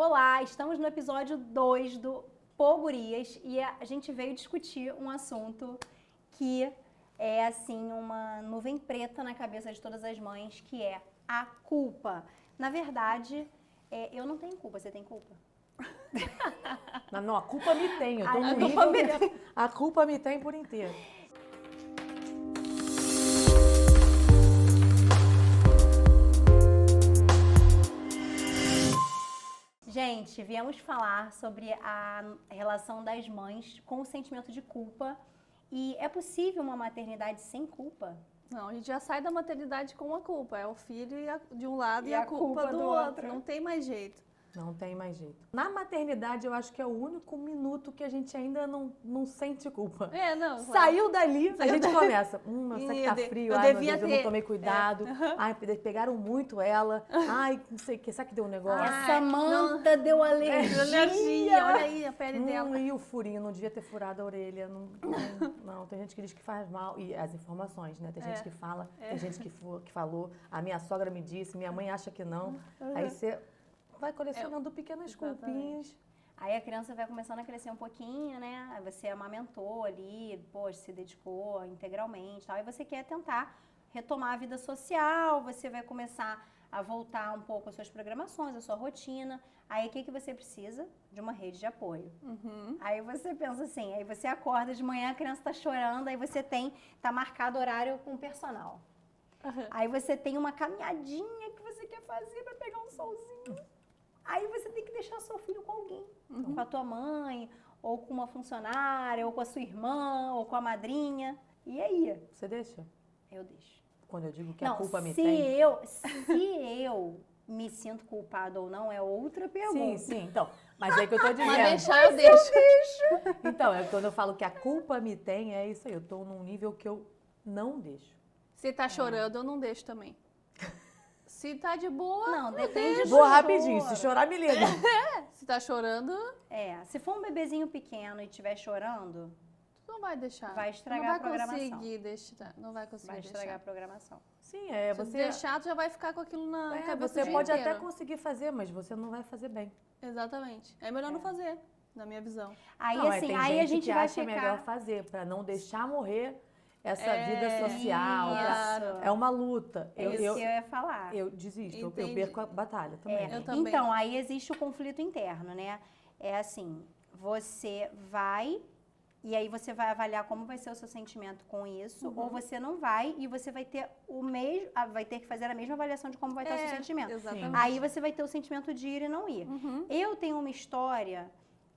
Olá, estamos no episódio 2 do Pô Gurias e a gente veio discutir um assunto que é assim uma nuvem preta na cabeça de todas as mães, que é a culpa. Na verdade, eu não tenho culpa, você tem culpa? Não, a culpa me tem, eu tô A no culpa nível me que a culpa me tem por inteiro. Gente, viemos falar sobre a relação das mães com o sentimento de culpa. E é possível uma maternidade sem culpa? Não, a gente já sai da maternidade com a culpa. É o filho de um lado E e a a culpa culpa do do outro. outro. Não tem mais jeito. Não tem mais jeito. Na maternidade, eu acho que é o único minuto que a gente ainda não sente culpa. É, não. claro. Saiu dali, a gente começa. Eu sei que tá frio, eu ai meu devia Deus, eu não ter- tomei cuidado. Ai, pegaram muito ela. Ai, não sei o que, sabe que deu um negócio? Essa manta deu alergia. Alergia, olha aí a pele dela. E o furinho, não devia ter furado a orelha. Não, tem gente que diz que faz mal. E as informações, né? Tem gente que fala, tem gente que falou. A minha sogra me disse, minha mãe acha que não. Aí você vai colecionando pequenas culpinhas. Aí a criança vai começando a crescer um pouquinho, né? Aí você amamentou ali, poxa, se dedicou integralmente e tal. Aí você quer tentar retomar a vida social, você vai começar a voltar um pouco às suas programações, à sua rotina. Aí o que você precisa? De uma rede de apoio. Aí você pensa assim, aí você acorda de manhã, a criança tá chorando, aí você tá marcado horário com o personal. Aí você tem uma caminhadinha que você quer fazer para pegar um solzinho. Aí você tem que deixar seu filho com alguém, com a tua mãe, ou com uma funcionária, ou com a sua irmã, ou com a madrinha. E aí? Você deixa? Eu deixo. Quando eu digo que a culpa me se tem. eu me sinto culpada ou não é outra pergunta. Sim, então. Mas é que eu tô dizendo. Mas deixar, eu deixo. Então, quando eu falo que a culpa me tem, é isso aí. Eu tô num nível que eu não deixo. Se tá chorando, eu não deixo também. Se tá de boa, Não, depende do Vou rapidinho, choro. se chorar, me liga. se tá chorando, Se for um bebezinho pequeno e estiver chorando, tu não vai deixar. vai estragar não a programação. Vai conseguir deixar. Não vai conseguir vai deixar. estragar a programação. Sim, Se você. deixar, tu já vai ficar com aquilo na cabeça Você o dia pode inteiro. até conseguir fazer, mas você não vai fazer bem. Exatamente. É melhor não fazer, na minha visão. Aí Não, assim, tem aí a gente que vai acha ficar... melhor fazer, pra não deixar morrer essa vida social. Isso. É uma luta. É isso que eu ia falar. Eu desisto, eu Entendi. perco a batalha também. Eu também. Então, aí existe o conflito interno, né? É assim, você vai e aí você vai avaliar como vai ser o seu sentimento com isso, ou você não vai e você vai ter vai ter que fazer a mesma avaliação de como vai estar o seu sentimento. Exatamente. Aí você vai ter o sentimento de ir e não ir. Eu tenho uma história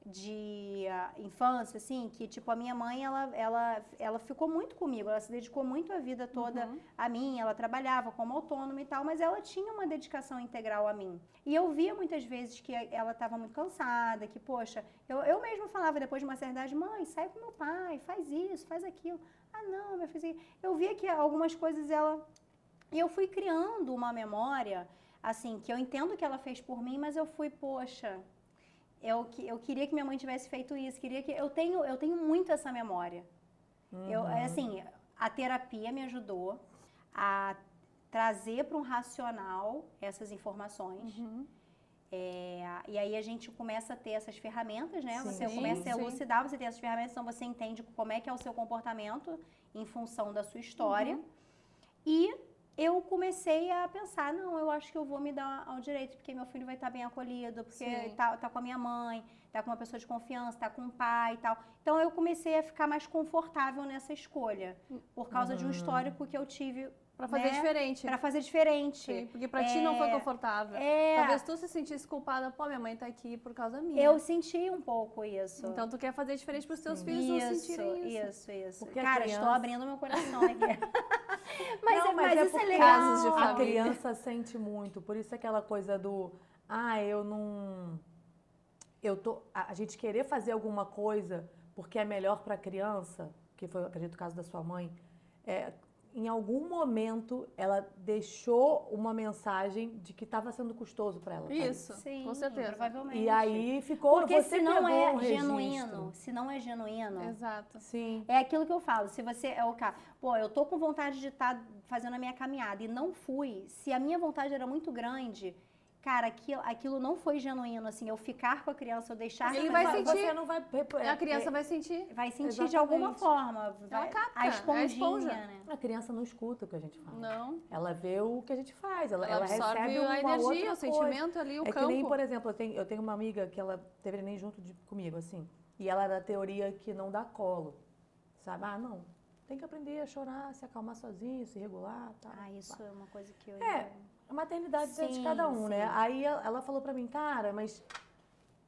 de infância, assim, que tipo, a minha mãe, ela ficou muito comigo, ela se dedicou muito a vida toda a mim, ela trabalhava como autônoma e tal, mas ela tinha uma dedicação integral a mim. E eu via muitas vezes que ela estava muito cansada, que, poxa, eu mesma falava depois de uma certa idade, mãe, sai com meu pai, faz isso, faz aquilo. Ah, não, minha filha, eu via que algumas coisas E eu fui criando uma memória, assim, que eu entendo que ela fez por mim, mas eu fui, poxa... Eu queria que minha mãe tivesse feito isso, eu tenho muito essa memória. Assim, a terapia me ajudou a trazer para um racional essas informações. E aí a gente começa a ter essas ferramentas, né? Você começa a elucidar, você tem essas ferramentas, então você entende como é que é o seu comportamento em função da sua história. E eu comecei a pensar, não, eu acho que eu vou me dar ao direito, porque meu filho vai estar bem acolhido, porque tá com a minha mãe, tá com uma pessoa de confiança, tá com o pai e tal. Então eu comecei a ficar mais confortável nessa escolha, por causa de um histórico que eu tive. Pra fazer diferente. Pra fazer diferente. Sim, porque pra ti não foi confortável. Talvez tu se sentisse culpada, pô, minha mãe tá aqui por causa minha. Eu senti um pouco isso. Então tu quer fazer diferente pros teus filhos não sentirem isso. Isso. Porque Cara, criança... estou abrindo meu coração aqui. mas isso é porque legal. casos de A família. criança sente muito, por isso aquela coisa do, eu não... A gente querer fazer alguma coisa porque é melhor para a criança, que foi, acredito, o caso da sua mãe, em algum momento ela deixou uma mensagem de que estava sendo custoso para ela. sabe? Isso, Sim, com certeza. provavelmente. E aí ficou, Porque você se não pegou é um registro. genuíno, se não é genuíno, Exato. Sim. é aquilo que eu falo, se você é o cara, pô, eu tô com vontade de estar fazendo a minha caminhada e não fui, se a minha vontade era muito grande, cara, aquilo não foi genuíno, assim, eu ficar com a criança, eu deixar... Ele vai sentir. Você não vai... A criança vai sentir. Vai sentir Exatamente. de alguma forma. Ela capta, a esponjinha, é a esponja. né? A criança não escuta o que a gente fala. Não. Ela vê o que a gente faz, ela absorve recebe a uma energia, outra o coisa. sentimento ali, o É campo. que nem, por exemplo, eu tenho uma amiga que ela teve neném junto comigo, assim, e ela era da teoria que não dá colo, sabe? Ah, não, tem que aprender a chorar, se acalmar sozinho, se regular, tá? Ah, isso é uma coisa que eu... A maternidade é de Sim, cada um, né? sim. Aí ela falou pra mim, cara, mas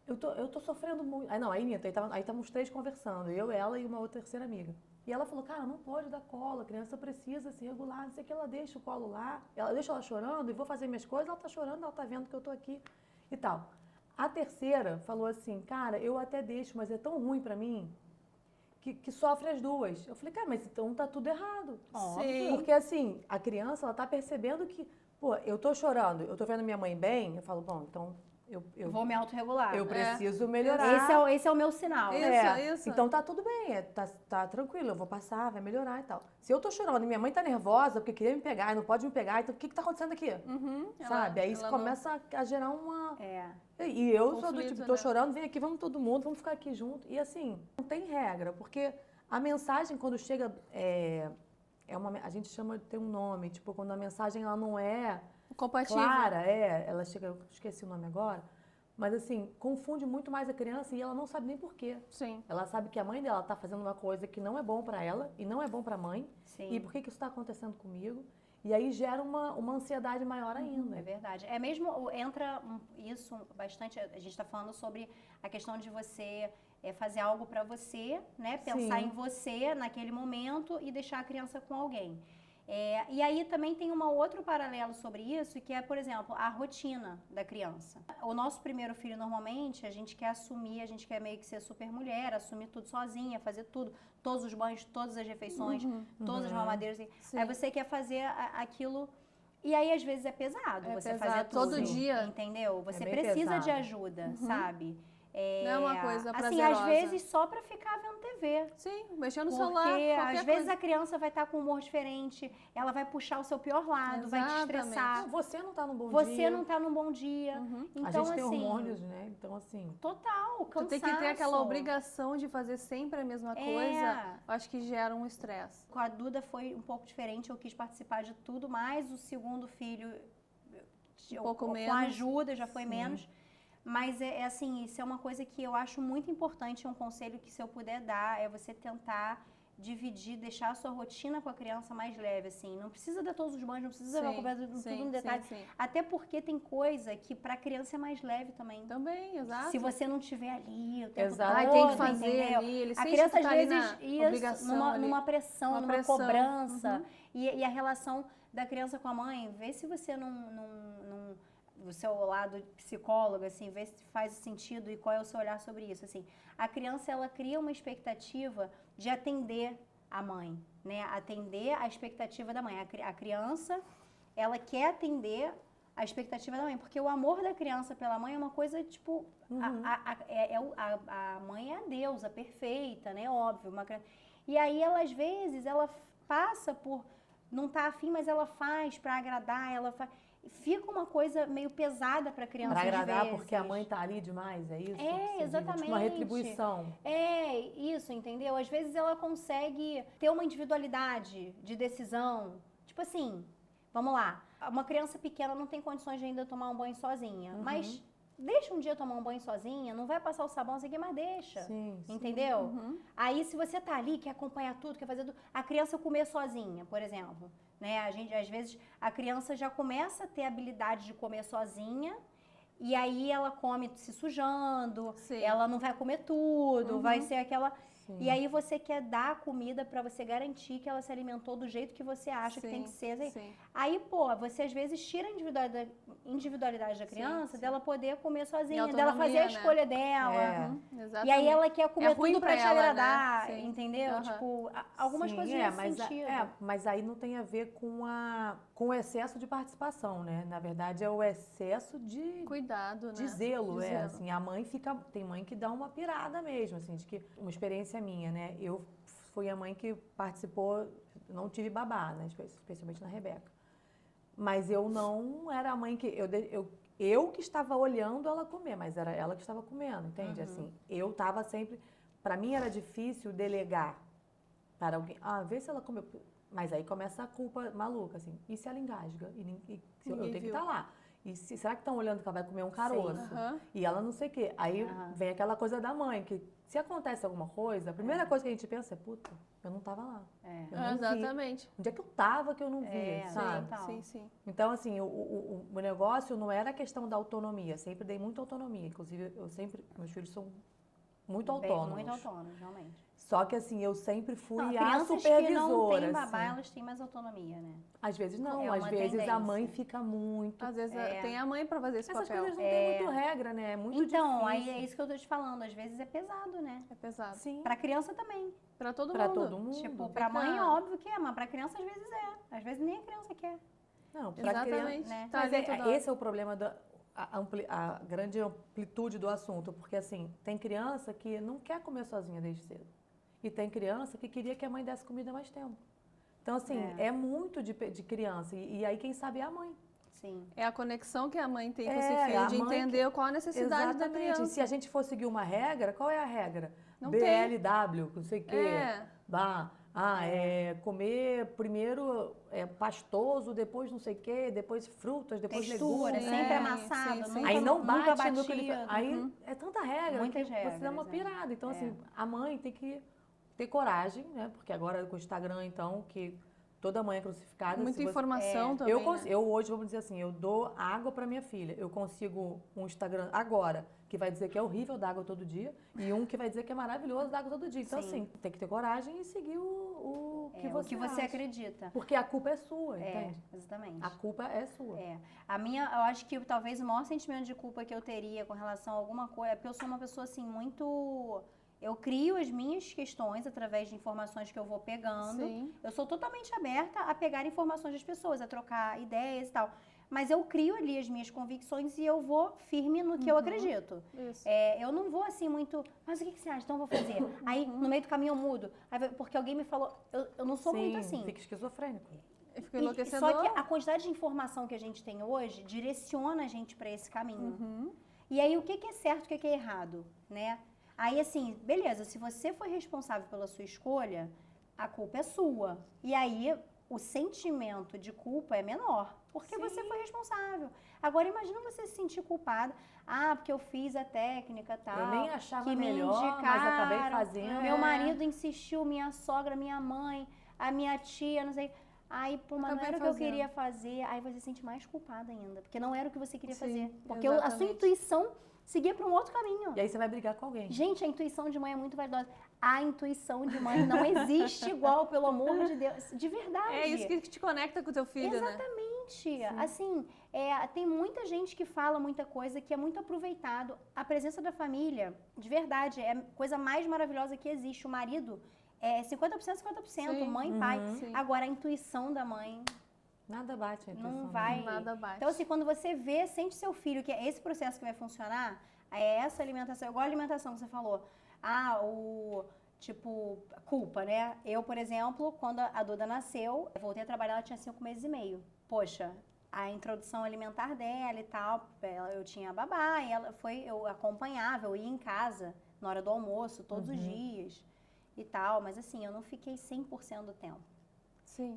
eu tô sofrendo muito. Aí minto, aí estavam os três conversando, eu, ela e uma outra terceira amiga. E ela falou, cara, não pode dar colo, a criança precisa se regular, não sei o que, ela deixa o colo lá, ela deixa ela chorando e vou fazer minhas coisas, ela tá chorando, ela tá vendo que eu tô aqui e tal. A terceira falou assim, cara, eu até deixo, mas é tão ruim pra mim que sofre as duas. Eu falei, cara, mas então tá tudo errado. Sim. Porque assim, a criança, ela tá percebendo que, pô, eu tô chorando, eu tô vendo minha mãe bem, eu falo, bom, então eu vou me autorregular. eu preciso melhorar. Esse é o meu sinal. Isso. Então tá tudo bem, tá tranquilo, eu vou passar, vai melhorar e tal. Se eu tô chorando e minha mãe tá nervosa porque queria me pegar e não pode me pegar, então o que tá acontecendo aqui? Sabe? Aí isso começa a gerar uma... E eu sou do Conflito, tipo, tô né? chorando, vem aqui, vamos todo mundo, vamos ficar aqui junto. E assim, não tem regra, porque a mensagem quando chega, a gente chama, tem um nome, tipo, quando a mensagem ela não é Compatível. clara, ela chega, eu esqueci o nome agora, mas assim, confunde muito mais a criança e ela não sabe nem por quê. Sim. Ela sabe que a mãe dela tá fazendo uma coisa que não é bom pra ela e não é bom pra mãe. Sim. E por que isso tá acontecendo comigo? E aí gera uma ansiedade maior ainda. É verdade. É mesmo, isso bastante, a gente está falando sobre a questão de você fazer algo para você, né? Pensar Sim. em você naquele momento e deixar a criança com alguém. E aí também tem um outro paralelo sobre isso, que é, por exemplo, a rotina da criança. O nosso primeiro filho, normalmente, a gente quer assumir, a gente quer meio que ser super mulher, assumir tudo sozinha, fazer tudo, todos os banhos, todas as refeições, todas as mamadeiras. Assim. Aí você quer fazer aquilo... E aí, às vezes, é pesado você fazer tudo. Todo dia. Entendeu? Você bem precisa pesado. de ajuda, sabe? Não é uma coisa assim, prazerosa. às vezes só pra ficar vendo TV. Sim, mexendo no Porque celular, qualquer às vezes coisa. a criança vai estar com um humor diferente, ela vai puxar o seu pior lado, vai te Exatamente. estressar. Você não tá num bom dia. Você não tá num bom dia. Então, A gente tem assim, hormônios, né? Então, assim... total, Tu cansaço. tem que ter aquela obrigação de fazer sempre a mesma coisa. Eu acho que gera um estresse. Com a Duda foi um pouco diferente, eu quis participar de tudo, mas o segundo filho, pouco com menos. a ajuda já foi menos. Mas assim, isso é uma coisa que eu acho muito importante, um conselho que se eu puder dar, é você tentar dividir, deixar a sua rotina com a criança mais leve, assim. Não precisa dar todos os banhos, não precisa dar tudo no detalhe. Sim. Até porque tem coisa que pra criança é mais leve também. Também, exato. Se você não estiver ali o tempo Exato. Ai, todo, tem que fazer entendeu? ali, ele A sente criança, que tá às ali vezes, na obrigação ali. numa pressão, Uma numa pressão. cobrança. E a relação da criança com a mãe, vê se você o seu lado psicólogo, assim, vê se faz sentido e qual é o seu olhar sobre isso, assim. A criança, ela cria uma expectativa de atender a mãe, né? Atender a expectativa da mãe. A criança, ela quer atender a expectativa da mãe, porque o amor da criança pela mãe é uma coisa, tipo, a mãe é a deusa perfeita, né? Óbvio. E aí, ela, às vezes, ela passa por não tá afim, mas ela faz para agradar, ela faz... Fica uma coisa meio pesada para a criança, Pra agradar às vezes. porque a mãe tá ali demais, é isso? Exatamente. Tipo uma retribuição. Isso, entendeu? Às vezes ela consegue ter uma individualidade de decisão. Tipo assim, vamos lá, uma criança pequena não tem condições de ainda tomar um banho sozinha, mas deixa um dia tomar um banho sozinha, não vai passar o sabão, sei o que, mas deixa. Sim. Entendeu? Aí se você tá ali, quer acompanhar tudo, quer fazer tudo, a criança comer sozinha, por exemplo. Né? Às vezes, a criança já começa a ter a habilidade de comer sozinha e aí ela come se sujando, ela não vai comer tudo, vai ser aquela... Sim. E aí você quer dar a comida para você garantir que ela se alimentou do jeito que você acha que tem que ser. Aí, você às vezes tira a individualidade da criança, dela poder comer sozinha, dela fazer a escolha dela. E aí ela quer comer tudo para te agradar, né? Entendeu? Tipo, algumas coisas nesse sentido. Mas aí não tem a ver com o excesso de participação, né? Na verdade, é o excesso de... Cuidado, né? De zelo, de zelo. Assim, a mãe tem mãe que dá uma pirada mesmo, assim, de que uma experiência minha, né? Eu fui a mãe que participou, não tive babá, né? Especialmente na Rebeca. Mas eu não era a mãe que... eu que estava olhando ela comer, mas era ela que estava comendo, entende? Assim, eu estava sempre... Para mim era difícil delegar para alguém. Vê se ela comeu. Mas aí começa a culpa maluca, assim. E se ela engasga? Eu tenho que estar lá. E será que estão olhando que ela vai comer um caroço? E ela não sei o quê. Aí vem aquela coisa da mãe, que se acontece alguma coisa, a primeira coisa que a gente pensa é, puta, eu não estava lá. Eu não Exatamente. Vi. Onde é que eu estava que eu não vi, sabe? Sim. Então, assim, o negócio não era a questão da autonomia. Sempre dei muita autonomia. Inclusive, meus filhos são muito autônomos. Muito autônomos, realmente. Só que assim, eu sempre fui a supervisora. Que não têm assim. babá, elas têm mais autonomia, né? Às vezes não, às vezes a mãe fica muito... Às vezes tem a mãe pra fazer esse Essas papel. coisas não tem muito regra, né? É muito difícil. Então, aí é isso que eu tô te falando. Às vezes é pesado, né? É pesado. Sim. Pra criança também. Pra todo mundo. Tipo, pra mãe, óbvio que é, mas pra criança às vezes é. Às vezes nem a criança quer. Não, pra Exatamente. criança... Né? Tá, Mas esse é o problema a grande amplitude do assunto. Porque assim, tem criança que não quer comer sozinha desde cedo. E tem criança que queria que a mãe desse comida mais tempo. Então, assim, é muito de criança. E aí, quem sabe é a mãe. Sim. É a conexão que a mãe tem com esse filho, de entender qual a necessidade da criança. E se a gente for seguir uma regra, qual é a regra? Não BLW, não sei o quê. Comer primeiro pastoso, depois não sei o quê, depois frutas, depois textura, legumes. sempre amassado. Sim. Aí não nunca bate no que ele... batido. Aí é tanta regra Muitas que regras, você dá uma pirada. Então, assim, a mãe tem que ter coragem, né? Porque agora com o Instagram, então, que toda mãe é crucificada. Muita informação também, Eu hoje, vamos dizer assim, eu dou água para minha filha. Eu consigo um Instagram agora que vai dizer que é horrível dar água todo dia e um que vai dizer que é maravilhoso dar água todo dia. Então, assim, tem que ter coragem e seguir o que você acha. Acredita. Porque a culpa é sua, entende? Exatamente. A culpa é sua. Eu acho que talvez o maior sentimento de culpa que eu teria com relação a alguma coisa é porque eu sou uma pessoa, assim, muito... Eu crio as minhas questões através de informações que eu vou pegando. Sim. Eu sou totalmente aberta a pegar informações das pessoas, a trocar ideias e tal. Mas eu crio ali as minhas convicções e eu vou firme no que eu acredito. Isso. Eu não vou assim muito, mas o que você acha? Então eu vou fazer. Aí no meio do caminho eu mudo. Aí, porque alguém me falou, eu não sou muito assim. Fica esquizofrênico. Fica enlouquecedor. Só que a quantidade de informação que a gente tem hoje direciona a gente para esse caminho. E aí o que é certo, o que é errado, né? Aí, assim, beleza, se você foi responsável pela sua escolha, a culpa é sua. E aí, o sentimento de culpa é menor, porque você foi responsável. Agora, imagina você se sentir culpada. Porque eu fiz a técnica, tal. Eu nem achava que melhor, me indicaram, mas acabei fazendo. Meu marido insistiu, minha sogra, minha mãe, a minha tia, não sei... Aí, mas não era o que eu queria fazer. Aí você se sente mais culpada ainda, porque não era o que você queria fazer. Porque a sua intuição seguia para um outro caminho. E aí você vai brigar com alguém. Gente, a intuição de mãe é muito validosa. A intuição de mãe não existe igual, pelo amor de Deus. De verdade. É isso que te conecta com o teu filho, Exatamente. Né? Assim, tem muita gente que fala muita coisa que é muito aproveitado. A presença da família, de verdade, é a coisa mais maravilhosa que existe. O marido é 50%, 50%, mãe e pai. Agora, a intuição da mãe... Nada bate a intuição. Não vai. Nada bate. Então, assim, quando você vê, sente seu filho, que é esse processo que vai funcionar, é essa alimentação, igual a alimentação que você falou. Culpa, né? Eu, por exemplo, quando a Duda nasceu, eu voltei a trabalhar, ela tinha 5 meses e meio. Poxa, a introdução alimentar dela e tal, eu tinha babá, e eu acompanhava, eu ia em casa na hora do almoço, todos os dias e tal, mas assim, eu não fiquei 100% do tempo.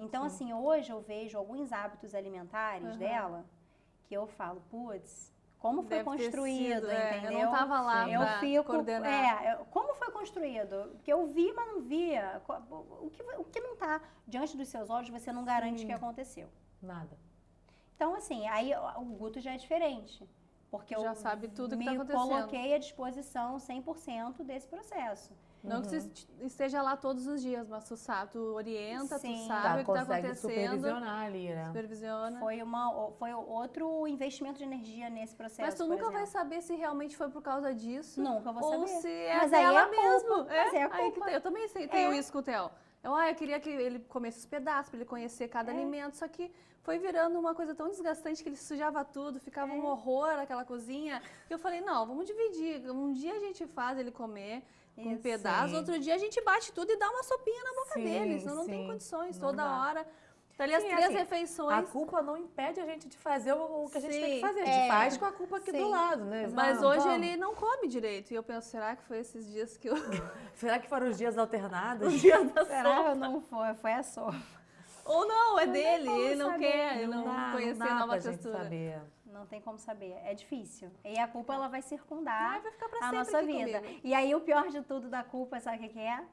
Então, assim, hoje eu vejo alguns hábitos alimentares dela que eu falo, putz, como foi construído, entendeu? Eu não tava lá pra coordenar. Como foi construído? Porque eu vi, mas não via. O que não tá diante dos seus olhos, você não garante que aconteceu. Nada. Então, assim, aí o Guto já é diferente. Porque já eu sabe tudo que tá acontecendo. Me coloquei à disposição 100% desse processo. Não que você esteja lá todos os dias, mas tu sabe, tu orienta, tu sabe o que tá consegue acontecendo. Supervisionar ali, né? Supervisiona. Foi outro investimento de energia nesse processo. Mas tu nunca vai saber se realmente foi por causa disso. Nunca vou saber. Ou se é mas dela aí mesmo. Mas é a culpa. Eu também tenho isso com o Theo. Eu queria que ele comesse os pedaços, pra ele conhecer cada alimento, só que foi virando uma coisa tão desgastante que ele sujava tudo, ficava um horror aquela cozinha, que eu falei, não, vamos dividir. Um dia a gente faz ele comer com um pedaço, outro dia a gente bate tudo e dá uma sopinha na boca dele, senão não tem condições, toda hora. Dali as Sim, 3 assim, refeições. A culpa não impede a gente de fazer o que a gente tem que Sim, fazer. A gente é. faz com a culpa aqui Sim. do lado, né? Mas Vamos, hoje vamos. ele não come direito. E eu penso, será que foi esses dias que eu... Será que foram os dias alternados? Os dias da Será sopa? ou não foi? Foi a sopa. Ou não, é Não tem dele. como Ele não saber, quer, ele não dá, conhecer não dá nova pra gente textura. saber. Não tem como saber. É difícil. E a culpa, ela vai circundar Ai, vai ficar pra a sempre nossa aqui vida. comigo. E aí, o pior de tudo da culpa, sabe o que que é?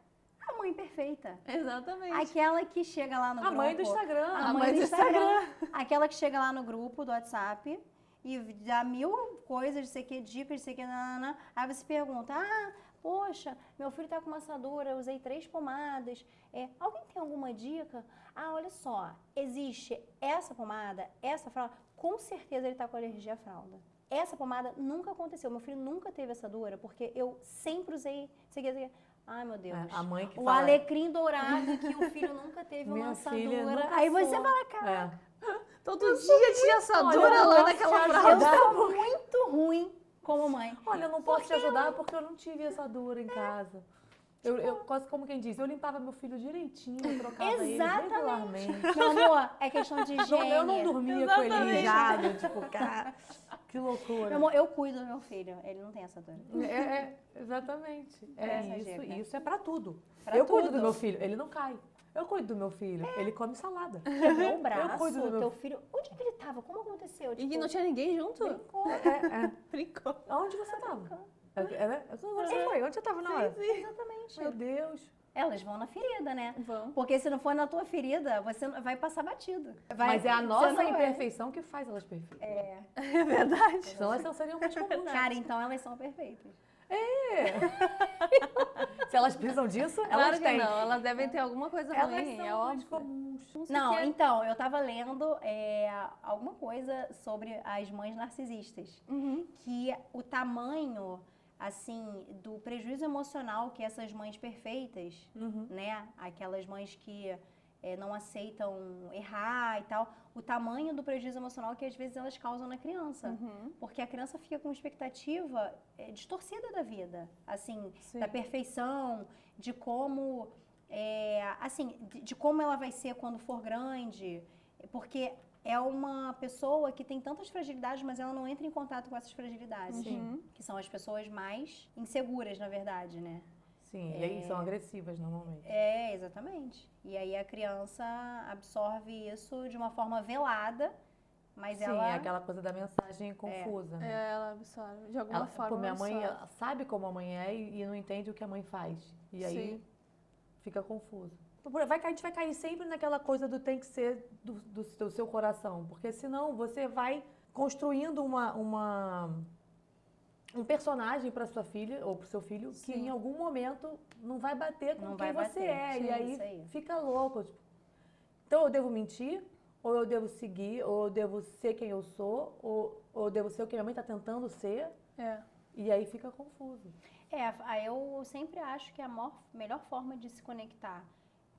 A mãe perfeita. Exatamente. Aquela que chega lá no A grupo. mãe do Instagram. A mãe do Instagram. Aquela que chega lá no grupo do WhatsApp e dá 1000 coisas, de sei que, dicas, de sei que, nanana. Aí você pergunta, poxa, meu filho tá com uma assadura, eu usei 3 pomadas. Alguém tem alguma dica? Olha só, existe essa pomada, essa fralda, com certeza ele tá com alergia à fralda. Essa pomada nunca aconteceu, meu filho nunca teve assadura, porque eu sempre usei, sei que. Ai, meu Deus. A mãe que O fala, alecrim dourado que o filho nunca teve uma minha filha assadura. nunca Aí você soube. fala, cara, Todo dia tinha assadura Olha, lá eu naquela posso te fralda. ajudar. eu sou muito ruim como mãe. olha, eu não posso te ajudar porque eu não tive assadura em casa. Eu quase como quem diz, eu limpava meu filho direitinho, eu trocava ele Exatamente. regularmente. Meu amor, é questão de higiene. Eu não dormia com ele Exatamente. mijado, tipo, cara, que loucura. Meu amor, eu cuido do meu filho, ele não tem assadura. Exatamente. Essa dica. Isso é pra tudo. Pra eu cuido do tudo. meu filho, ele não cai. Eu cuido do meu filho, ele come salada. Quebrou o braço, cuido do meu teu filho... Onde é que ele tava? Como aconteceu? E que não tinha ninguém junto? brincou. Brincou. Onde você tava? Onde você foi? Onde você tava na hora? Exatamente. Meu Deus. Elas vão na ferida, né? Vão. Porque se não for na tua ferida, você vai passar batido. Mas é a você nossa não vai. imperfeição que faz elas perfeitas. É verdade. Senão elas não seriam mais comuns. Cara, então elas são perfeitas. Se elas precisam disso, Claro elas que têm. não, elas devem ter alguma coisa Elas ruim, são é mais óbvio. comuns. Não, então, eu tava lendo alguma coisa sobre as mães narcisistas. Uhum. Que o tamanho, assim, do prejuízo emocional que essas mães perfeitas, né? Aquelas mães que não aceitam errar e tal, o tamanho do prejuízo emocional que às vezes elas causam na criança. Uhum. Porque a criança fica com uma expectativa distorcida da vida, assim, Sim. da perfeição, de como, assim, de como ela vai ser quando for grande, porque é uma pessoa que tem tantas fragilidades, mas ela não entra em contato com essas fragilidades, Sim. que são as pessoas mais inseguras, na verdade, né? Sim, e aí são agressivas normalmente. Exatamente. E aí a criança absorve isso de uma forma velada, mas Sim, ela... é aquela coisa da mensagem confusa, né? Ela absorve, de alguma forma. Pô, minha ela mãe absorve. ela sabe como a mãe é e não entende o que a mãe faz. E aí Sim. fica confuso. A gente vai cair sempre naquela coisa do tem que ser do seu coração. Porque senão você vai construindo um personagem para sua filha ou para o seu filho que Sim. em algum momento não vai bater com Não quem vai você bater. é. Sim, E aí, isso aí. fica louco. Tipo, então eu devo mentir, ou eu devo seguir, ou eu devo ser quem eu sou, ou eu devo ser o que minha mãe está tentando ser. É. E aí fica confuso. Eu sempre acho que a melhor forma de se conectar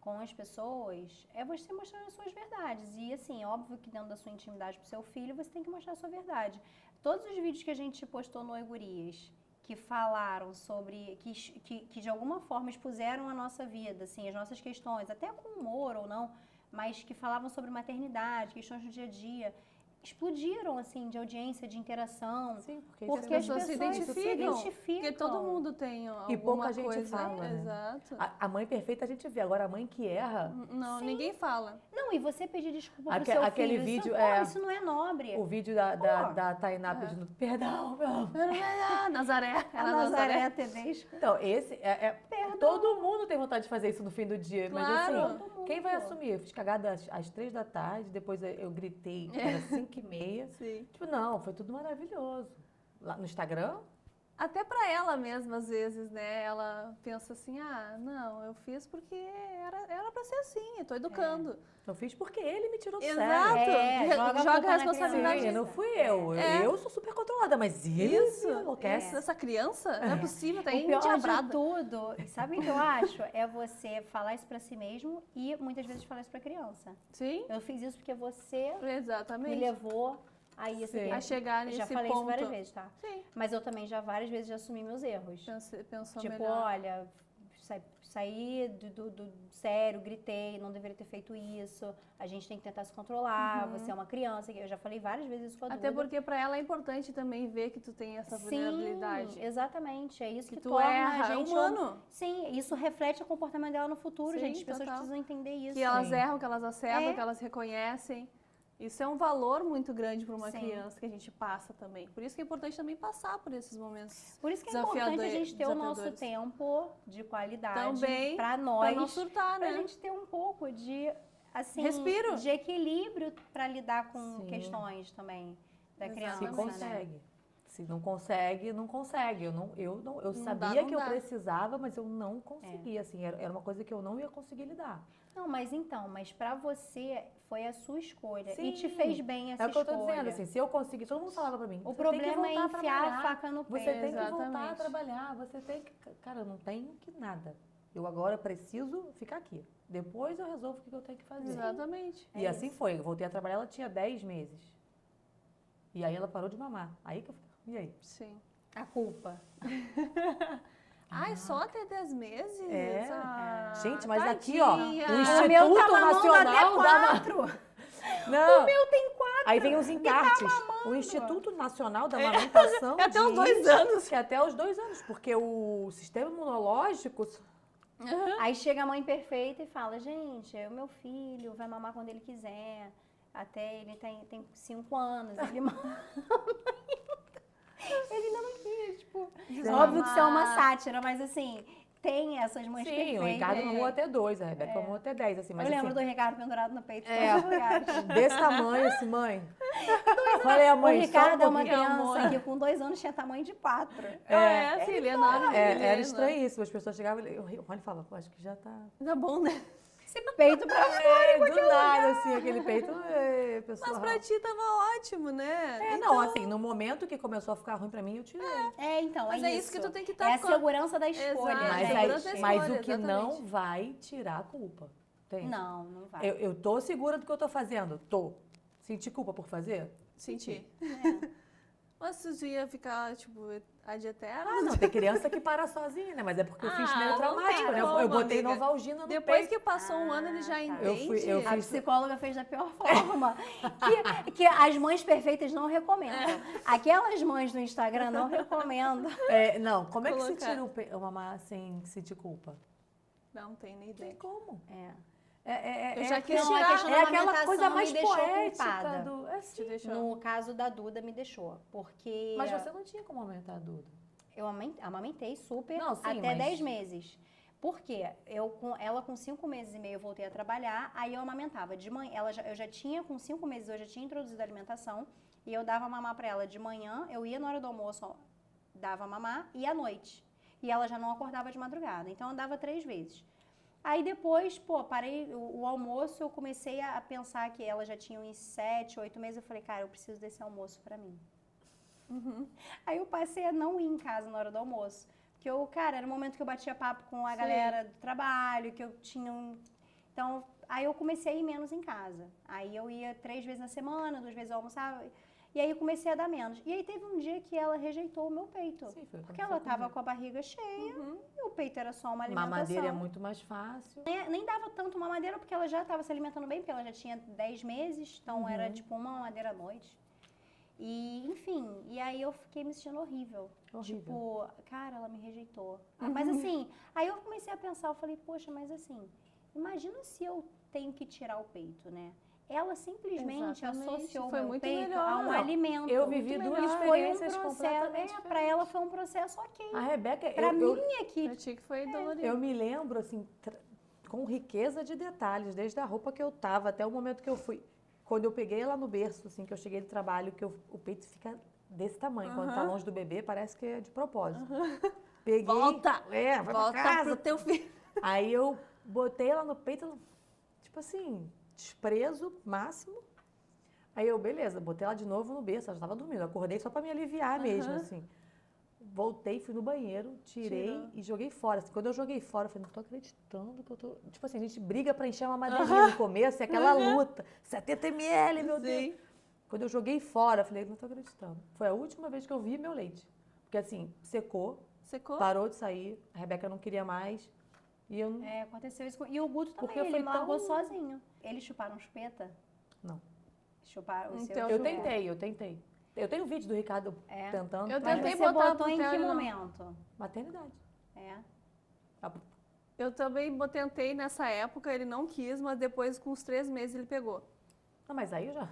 com as pessoas é você mostrando as suas verdades. E assim, é óbvio que dentro da sua intimidade pro seu filho, você tem que mostrar a sua verdade. Todos os vídeos que a gente postou no Oi Gurias, que falaram sobre, que de alguma forma expuseram a nossa vida, assim, as nossas questões, até com humor ou não, mas que falavam sobre maternidade, questões do dia a dia, explodiram, assim, de audiência, de interação. Sim, porque, Porque isso as pessoas se pessoas identificam. Porque todo mundo tem alguma E pouca gente coisa. fala, né? Exato. a mãe perfeita a gente vê, agora a mãe que erra, Não, ninguém fala. Não, e você pedir desculpa pro Aque- seu aquele filho, vídeo, isso não é nobre. o vídeo da Tainá pedindo perdão, meu amor. Nazaré. A Era Nazaré Tedesco. Então, esse todo mundo tem vontade de fazer isso no fim do dia, mas Claro. assim, Todo mundo. quem vai assumir? Eu fiz cagada às 3 da tarde, depois eu gritei, era 5h30. Sim. Tipo, não, foi tudo maravilhoso. Lá no Instagram, Até pra ela mesma, às vezes, né? Ela pensa assim, não, eu fiz porque era pra ser assim, eu tô educando. eu fiz porque ele me tirou do Exato. sério. joga a Joga culpa a na responsabilidade. Sim, não fui eu. É. Eu sou super controlada, mas ele Isso. me enlouquece. Essa criança, não é possível, tá O pior de endiabrada. tudo, sabe o que eu acho? É você falar isso pra si mesmo e muitas vezes falar isso pra criança. Sim, Eu fiz isso porque você me exatamente. levou a isso Sim. aqui. A chegar Eu nesse já falei ponto. isso várias vezes, tá? Sim, Mas eu também já várias vezes já assumi meus erros. pensou Tipo, melhor. olha, saí do sério, gritei, não deveria ter feito isso, a gente tem que tentar se controlar, você é uma criança, eu já falei várias vezes isso com a Duda. Até porque pra ela é importante também ver que tu tem essa vulnerabilidade. Sim, exatamente, é isso que tu torna erra, a gente... é humano. Sim, isso reflete o comportamento dela no futuro, Sim, gente, as pessoas total. precisam entender isso. Que elas erram, que elas acertam, É. que elas reconhecem. Isso é um valor muito grande para uma Sim. criança que a gente passa também. Por isso que é importante também passar por esses momentos. Por isso que é importante a gente ter o nosso desafiadores. tempo de qualidade Também, pra Pra nós, não surtar, pra né? gente ter um pouco de, assim, Respiro. de equilíbrio pra lidar com Sim. questões também da criança, Se Exatamente. né? consegue. Se não consegue, não consegue. Eu Não sabia dá, que não eu dá. precisava, mas eu não conseguia, assim, era uma coisa que eu não ia conseguir lidar. Não, mas pra você foi a sua escolha e Sim. te fez bem essa É o que eu tô escolha. dizendo, assim, se eu conseguir, todo mundo falava pra mim, O você tem que problema é voltar a enfiar a trabalhar, faca no você peito. tem que voltar a Exatamente. trabalhar, você tem que... Cara, eu não tenho que nada. Eu agora preciso ficar aqui. Depois eu resolvo o que eu tenho que fazer. Exatamente. E É assim isso. foi, eu voltei a trabalhar, ela tinha 10 meses. E aí ela parou de mamar. Aí que eu falei, e aí? Sim. A culpa. Ai, só até 10 meses? É. Ah, Gente, mas aqui, ó, tadinha. o O meu tá Instituto mamando Nacional até da 4. Não. O meu tem 4. Aí vem os encartes. O Instituto Nacional da Amamentação até os diz 2 anos. que é até os 2 anos, porque o sistema imunológico... Aí chega a mãe perfeita e fala, gente, o meu filho vai mamar quando ele quiser. Até ele tem 5 anos, ele mama. Ele ainda não quis, tipo... Óbvio que isso é uma sátira, mas assim, tem essas mães Sim, perfeitas. o Ricardo mamou até 2, a Rebeca mamou até 10, assim, mas Eu lembro assim, do Ricardo pendurado no peito. É. todos os lugares. desse tamanho, assim, mãe. Falei, a O mãe, Ricardo é uma pouquinho, criança amor. que com 2 anos tinha tamanho de 4. Sim, ele é enorme. ele Era é estranhíssimo, as pessoas chegavam e o Rony falava, pô, acho que já tá... Tá bom, né? Esse peito pra fora. do nada, assim, aquele peito, pessoal. Mas pra ti tava ótimo, né? Não, assim, no momento que começou a ficar ruim pra mim, eu tirei. Então, Mas é é isso que tu tem que estar É a segurança da Exato. escolha, Mas, É, aí, segurança da mas escolha, o que exatamente. não vai tirar a culpa. Tem. Não, não vai. Eu tô segura do que eu tô fazendo? Tô. Senti culpa por fazer? Senti. É. Mas tu ia ficar, tipo, ad eterno? Ah, não, tem criança que para sozinha, né? Mas é porque eu fiz meio não traumático, tem né? como, Eu botei amiga. Novalgina no Depois peito. que passou um ano, ele já tá. entende. Eu A fiz- psicóloga fez da pior forma. que as mães perfeitas não recomendam. Aquelas mães do Instagram não recomendam. Não, como é que se Colocar. tira o mamar sem sentir culpa? Não tem nem Não tem ideia. como. Eu já quis Não, a tirar. questão da É aquela amamentação coisa me mais deixou poética culpada. do... Te deixou. No caso da Duda, me deixou. Porque Mas você não tinha como aumentar a Duda. eu amamentei super Não, sim, até mas- 10 meses. Por quê? Ela com 5 meses e meio eu voltei a trabalhar, aí eu amamentava. De manhã, eu já tinha, com 5 meses, eu já tinha introduzido a alimentação e eu dava mamar pra ela de manhã, eu ia na hora do almoço, ó, dava mamar, e à noite. E ela já não acordava de madrugada, então eu dava 3 vezes. Aí depois, parei o almoço, eu comecei a pensar que ela já tinha uns 7, 8 meses, eu falei, cara, eu preciso desse almoço pra mim. Aí eu passei a não ir em casa na hora do almoço. Porque cara, era o momento que eu batia papo com a Sim. galera do trabalho, que eu tinha um... Então, aí eu comecei a ir menos em casa. Aí eu ia 3 vezes na semana, 2 vezes eu almoçava. E aí eu comecei a dar menos. E aí teve um dia que ela rejeitou o meu peito. Sim, foi o que Porque ela aconteceu tava comigo. com a barriga cheia e o peito era só uma alimentação. Mamadeira é muito mais fácil. Nem dava tanto mamadeira porque ela já estava se alimentando bem, porque ela já tinha 10 meses, então era tipo uma mamadeira à noite. E, enfim, e aí eu fiquei me sentindo horrível. Horrível. Tipo, cara, ela me rejeitou. Mas assim, aí eu comecei a pensar, eu falei, poxa, mas assim, imagina se eu tenho que tirar o peito, né? Ela simplesmente Exatamente, associou o foi meu muito peito melhor. a um Não, alimento. eu vivi Muito duas melhor. Foi um experiências processo. completamente Pra ela foi um processo ok. A Rebeca, Pra mim eu, é que Pra ti que foi dolorido. eu me lembro, assim, com riqueza de detalhes, desde a roupa que eu tava até o momento que eu fui. Quando eu peguei ela no berço, assim, que eu cheguei do trabalho, que o peito fica desse tamanho. Quando tá longe do bebê, parece que é de propósito. Peguei. Volta! Vai pra Volta casa. pro teu filho. Aí eu botei ela no peito, ela, tipo assim, desprezo máximo. Aí eu, beleza, botei ela de novo no berço, ela já estava dormindo. Eu acordei só para me aliviar mesmo, assim. Voltei, fui no banheiro, tirei Tirou. e joguei fora. Assim, quando eu joguei fora, eu falei, não tô acreditando que eu tô... Tipo assim, a gente briga para encher uma madeirinha no começo, é aquela luta. 70 ml, meu Deus. Quando eu joguei fora, eu falei, não tô acreditando. Foi a última vez que eu vi meu leite. Porque assim, secou, Secou? parou de sair, a Rebeca não queria mais. E eu Aconteceu isso. E o Guto também, Porque ele foi me largou tão- sozinho. Eles chuparam chupeta? Não. Chuparam o seu Então, eu chupeta. tentei. Eu tenho vídeo do Ricardo É. tentando. Eu Mas tentei você botar botou pro em Theo, que ele não. momento? Maternidade. É. Eu também tentei nessa época, ele não quis, mas depois, com uns 3 meses, ele pegou. Não, mas aí eu já